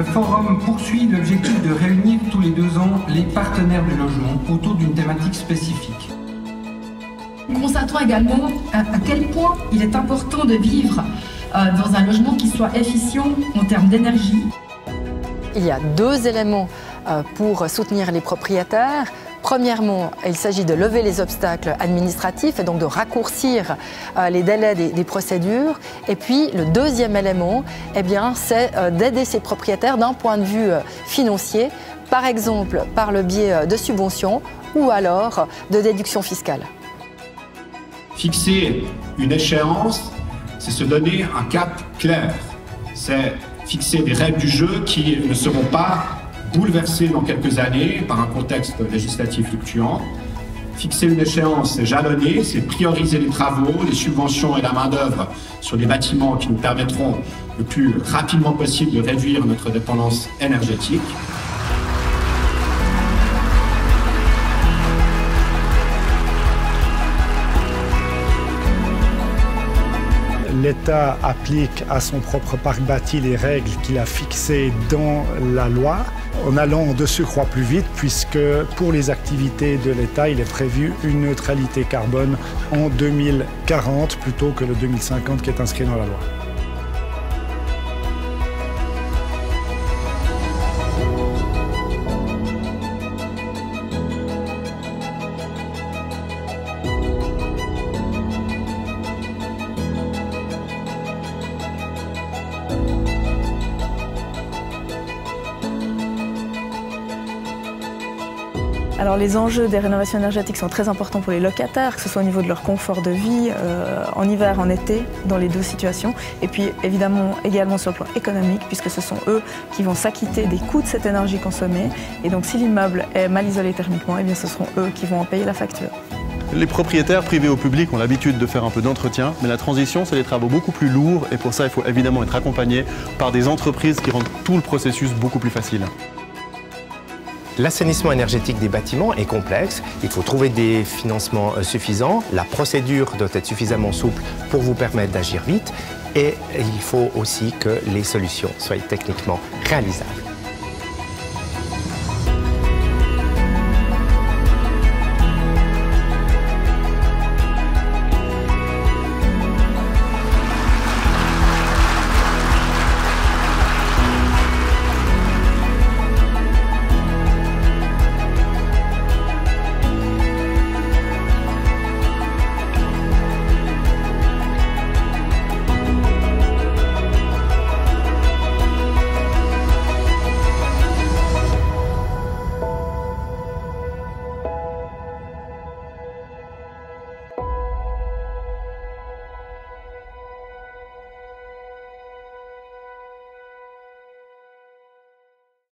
forum poursuit l'objectif de réunir tous les 2 ans les partenaires du logement autour d'une thématique spécifique. Nous constatons également à quel point il est important de vivre dans un logement qui soit efficient en termes d'énergie. Il y a 2 éléments pour soutenir les propriétaires. Premièrement, il s'agit de lever les obstacles administratifs et donc de raccourcir les délais des procédures. Et puis, le 2e élément, c'est d'aider ces propriétaires d'un point de vue financier, par exemple par le biais de subventions ou alors de déductions fiscales. Fixer une échéance, c'est se donner un cap clair. C'est fixer des règles du jeu qui ne seront pas bouleversées dans quelques années par un contexte législatif fluctuant. Fixer une échéance, c'est jalonner, c'est prioriser les travaux, les subventions et la main-d'œuvre sur des bâtiments qui nous permettront le plus rapidement possible de réduire notre dépendance énergétique. L'État applique à son propre parc bâti les règles qu'il a fixées dans la loi, en allant de surcroît plus vite, puisque pour les activités de l'État, il est prévu une neutralité carbone en 2040 plutôt que le 2050 qui est inscrit dans la loi. Alors les enjeux des rénovations énergétiques sont très importants pour les locataires, que ce soit au niveau de leur confort de vie, en hiver, en été, dans les 2 situations. Et puis évidemment également sur le plan économique, puisque ce sont eux qui vont s'acquitter des coûts de cette énergie consommée. Et donc si l'immeuble est mal isolé thermiquement, ce seront eux qui vont en payer la facture. Les propriétaires privés ou publics ont l'habitude de faire un peu d'entretien, mais la transition, c'est des travaux beaucoup plus lourds et pour ça, il faut évidemment être accompagné par des entreprises qui rendent tout le processus beaucoup plus facile. L'assainissement énergétique des bâtiments est complexe, il faut trouver des financements suffisants, la procédure doit être suffisamment souple pour vous permettre d'agir vite et il faut aussi que les solutions soient techniquement réalisables.